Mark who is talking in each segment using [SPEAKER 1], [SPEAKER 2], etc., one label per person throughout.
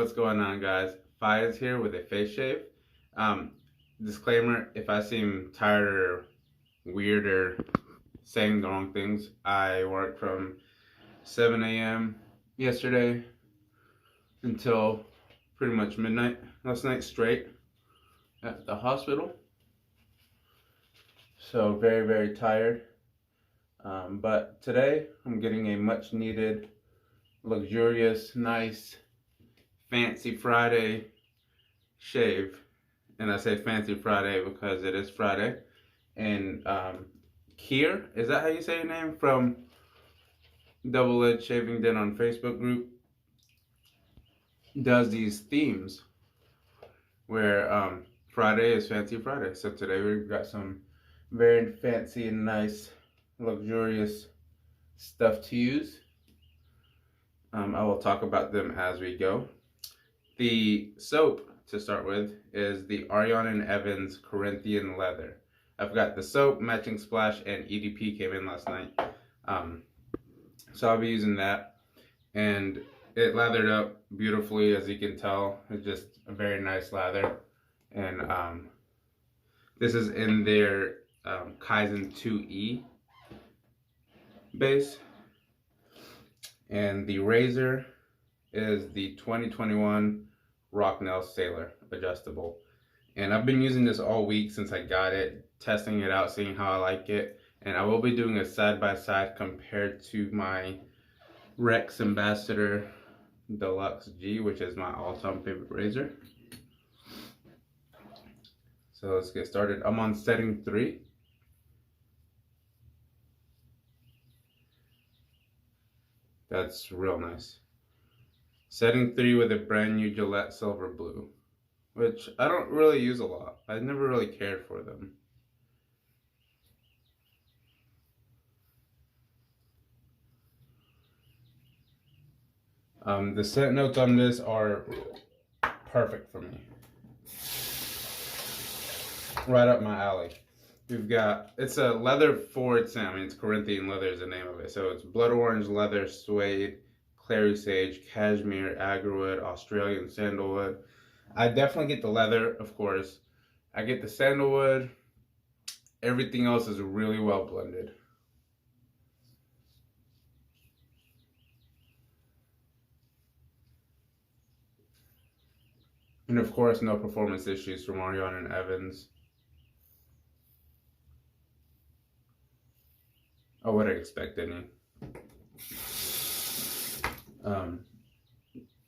[SPEAKER 1] What's going on, guys? Fi is here with a face shave. Um, Disclaimer, if I seem tired or weird or saying the wrong things, I worked from 7 a.m. yesterday until pretty much midnight last night straight at the hospital. So very, very tired. But today I'm getting a much needed, luxurious, nice, fancy Friday shave. And I say fancy Friday because it is Friday. And Kier, is that how you say your name? From Double Edge Shaving Den on Facebook group, does these themes where Friday is fancy Friday. So today we've got some very fancy and nice, luxurious stuff to use. I will talk about them as we go. The soap to start with is the Ariana and Evans Corinthian leather. I've got the soap, matching splash, and EDP came in last night. So I'll be using that. And it lathered up beautifully, as you can tell. It's just a very nice lather. And this is in their Kaizen 2E base. And the razor is the 2021 Rocnel Sailor adjustable. And I've been using this all week since I got it, testing it out, seeing how I like it. And I will be doing a side-by-side compared to my Rex Ambassador Deluxe G, which is my all-time favorite razor. So let's get started. I'm on setting 3. That's real nice. Setting 3 with a brand new Gillette Silver Blue, which I don't really use a lot. I never really cared for them. The scent notes on this are perfect for me. Right up my alley. We've got, it's a leather forward scent. I mean, it's Corinthian leather is the name of it. So it's blood orange, leather, suede, clary sage, cashmere, agarwood, Australian sandalwood. I definitely get the leather, of course. I get the sandalwood. Everything else is really well blended. And of course, no performance issues from Ariana and Evans. I wouldn't expect any.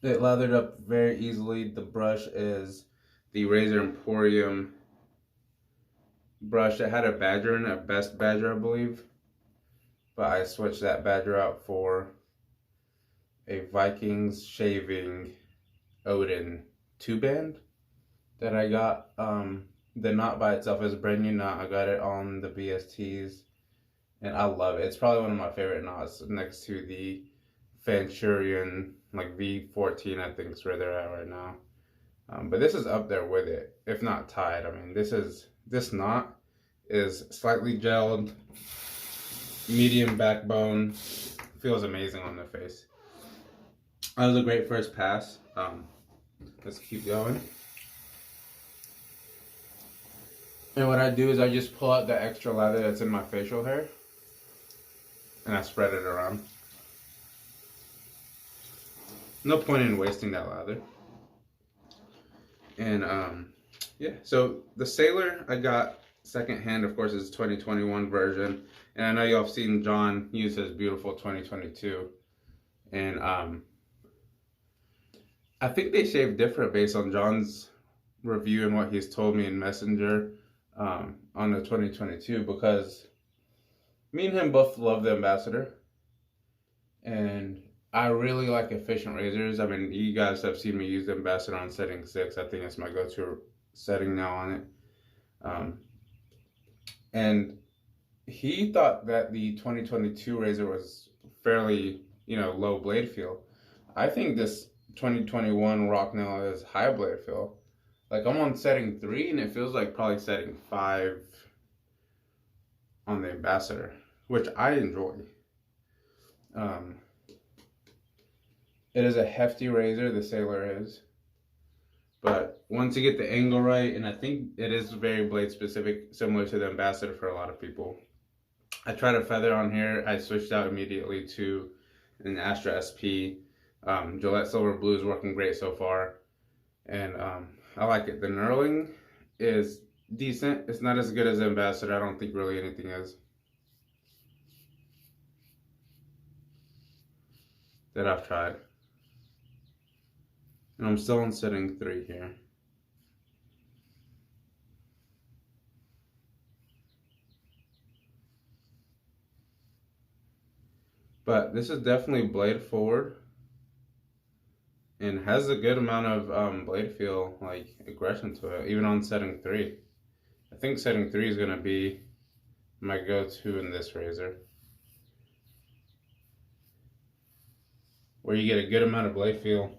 [SPEAKER 1] It lathered up very easily. The brush is the Razor Emporium brush. It had a badger in it, a Best Badger, I believe. But I switched that badger out for a Vikings Shaving Odin 2-band that I got. The knot by itself is a brand new knot. I got it on the BSTs. And I love it. It's probably one of my favorite knots next to the Fanturian, like V14, I think is where they're at right now. But this is up there with it, if not tied. I mean, this knot is slightly gelled, medium backbone, feels amazing on the face. That was a great first pass. Let's keep going. And what I do is I just pull out the extra lather that's in my facial hair and I spread it around. No point in wasting that lather. And yeah, so the Sailor I got secondhand, of course, is 2021 version. And I know y'all have seen John use his beautiful 2022. And I think they shave different based on John's review and what he's told me in Messenger on the 2022, because me and him both love the Ambassador. And I really like efficient razors. I mean, you guys have seen me use the Ambassador on setting 6. I think it's my go-to setting now on it. And he thought that the 2022 razor was fairly, low blade feel. I think this 2021 Rocnel is high blade feel. Like, I'm on setting 3 and it feels like probably setting 5 on the Ambassador, which I enjoy. It is a hefty razor, the Sailor is. But once you get the angle right, and I think it is very blade specific, similar to the Ambassador for a lot of people. I tried a feather on here. I switched out immediately to an Astra SP. Gillette Silver Blue is working great so far. And I like it. The knurling is decent. It's not as good as the Ambassador. I don't think really anything is that I've tried. And I'm still on setting 3 here. But this is definitely blade forward and has a good amount of blade feel, like aggression to it, even on setting 3. I think setting 3 is going to be my go-to in this razor, where you get a good amount of blade feel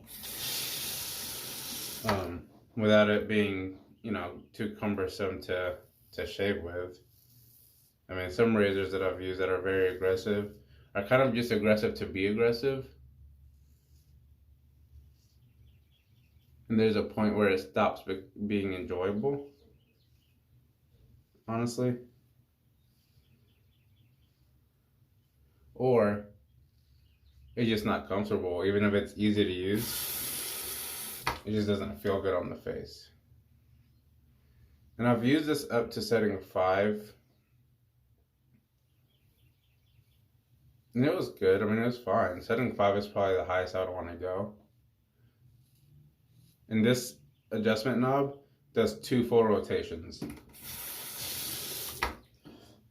[SPEAKER 1] without it being, you know, too cumbersome to shave with. I mean, some razors that I've used that are very aggressive are kind of just aggressive to be aggressive. And there's a point where it stops being enjoyable, honestly. Or it's just not comfortable, even if it's easy to use. It just doesn't feel good on the face. And I've used this up to setting 5. And it was good. I mean, it was fine. Setting 5 is probably the highest I would want to go. And this adjustment knob does 2 full rotations.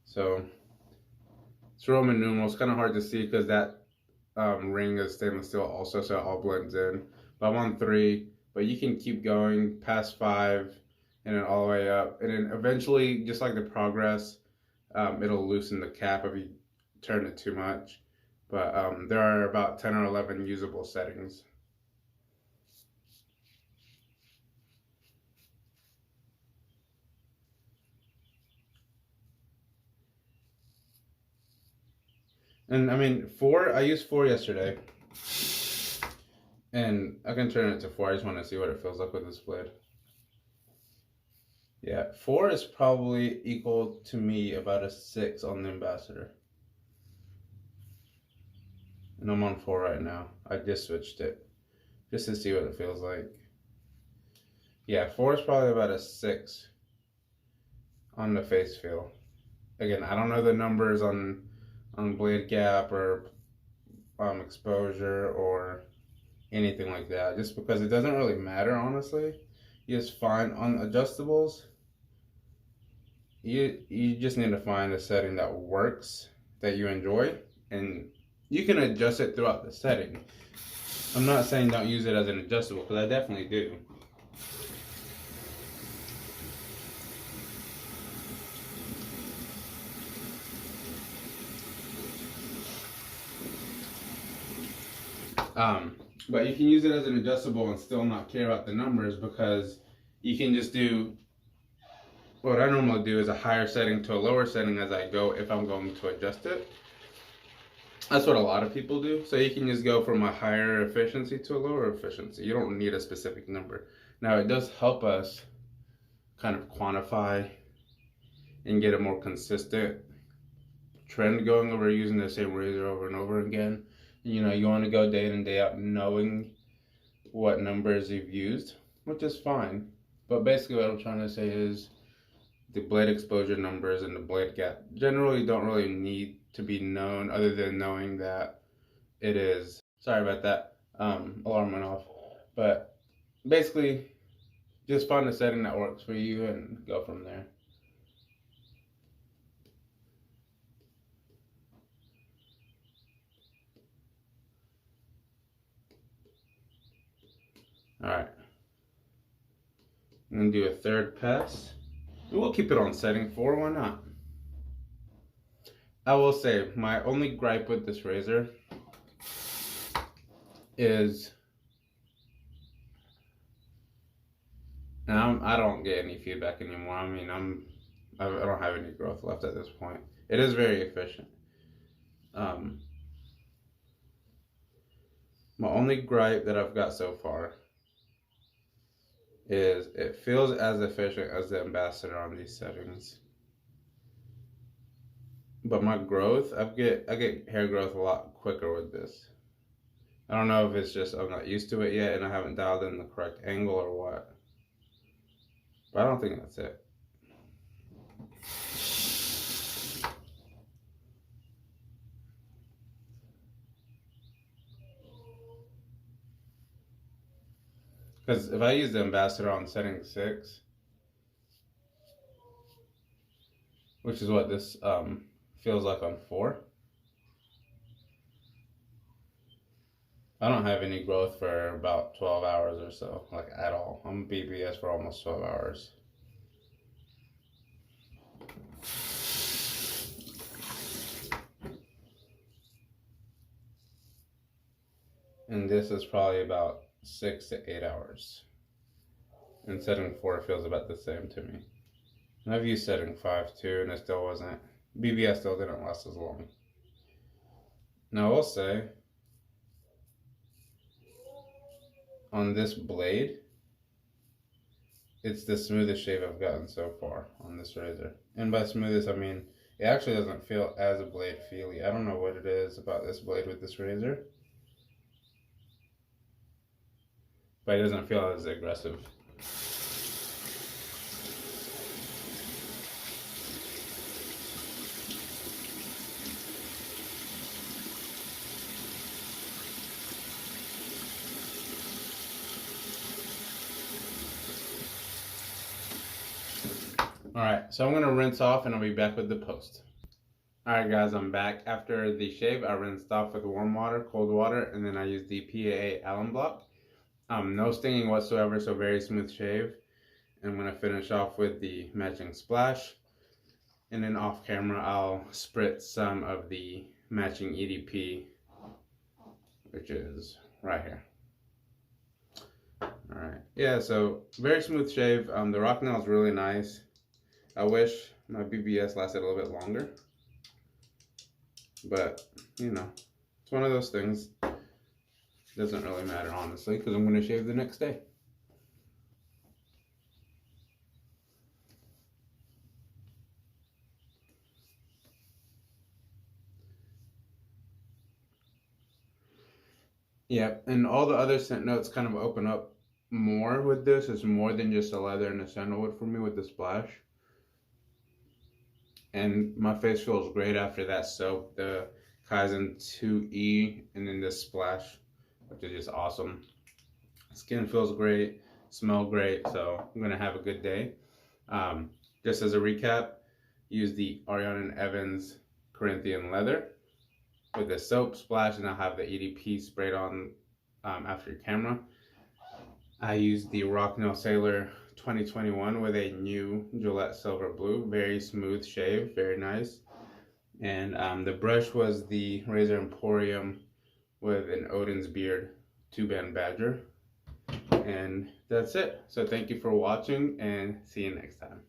[SPEAKER 1] So it's Roman numerals. Kind of hard to see because that ring is stainless steel also, so it all blends in. But I'm on 3, but you can keep going past 5 and then all the way up. And then eventually, just like the Progress, it'll loosen the cap if you turn it too much. But there are about 10 or 11 usable settings. And I mean, 4, I used 4 yesterday. And I can turn it to 4. I just want to see what it feels like with this blade. Yeah, 4 is probably equal to me about a 6 on the Ambassador. And I'm on 4 right now. I just switched it just to see what it feels like. Yeah, 4 is probably about a 6 on the face feel. Again, I don't know the numbers on blade gap or exposure or anything like that, just because it doesn't really matter, honestly. You just find on adjustables, you just need to find a setting that works, that you enjoy, and you can adjust it throughout the setting. I'm not saying don't use it as an adjustable, because I definitely do. But you can use it as an adjustable and still not care about the numbers, because you can just do what I normally do is a higher setting to a lower setting as I go if I'm going to adjust it. That's what a lot of people do. So you can just go from a higher efficiency to a lower efficiency. You don't need a specific number. Now it does help us kind of quantify and get a more consistent trend going over using the same razor over and over again. You know, you want to go day in and day out knowing what numbers you've used, which is fine. But basically what I'm trying to say is the blade exposure numbers and the blade gap generally don't really need to be known, other than knowing that it is, sorry about that, alarm went off. But basically just find a setting that works for you and go from there. Alright, I'm going to do a third pass. We'll keep it on setting 4, why not? I will say, my only gripe with this razor is, and I don't get any feedback anymore. I mean, I don't have any growth left at this point. It is very efficient. My only gripe that I've got so far is it feels as efficient as the Ambassador on these settings. But my growth, I get hair growth a lot quicker with this. I don't know if it's just I'm not used to it yet and I haven't dialed in the correct angle or what. But I don't think that's it. Because if I use the Ambassador on setting 6, which is what this feels like on 4, I don't have any growth for about 12 hours or so, like at all. I'm BBS for almost 12 hours. And this is probably about 6 to 8 hours. And setting 4 feels about the same to me. And I've used setting 5 too, and it still wasn't. BBS still didn't last as long. Now I will say, on this blade, it's the smoothest shave I've gotten so far on this razor. And by smoothest, I mean, it actually doesn't feel as a blade feely. I don't know what it is about this blade with this razor, but it doesn't feel as aggressive. Alright, so I'm going to rinse off and I'll be back with the post. Alright guys, I'm back. After the shave, I rinsed off with warm water, cold water, and then I used the PAA Allen Block. No stinging whatsoever, so very smooth shave. I'm going to finish off with the matching splash. And then off camera, I'll spritz some of the matching EDP, which is right here. Alright, yeah, so very smooth shave. The Rocnel is really nice. I wish my BBS lasted a little bit longer, but you know, it's one of those things. Doesn't really matter honestly, because I'm going to shave the next day. Yeah, and all the other scent notes kind of open up more with this. It's more than just a leather and a sandalwood for me with the splash. And my face feels great after that soap, the Kaizen 2E, and then this splash, which is just awesome. Skin feels great, smell great, so I'm gonna have a good day. Just as a recap, use the Ariana and Evans Corinthian leather with the soap splash, and I'll have the EDP sprayed on after your camera. I used the Rocnel Sailor 2021 with a new Gillette Silver Blue, very smooth shave, very nice. And the brush was the Razor Emporium with an Odin's Beard 2-band badger. And that's it. So thank you for watching and see you next time.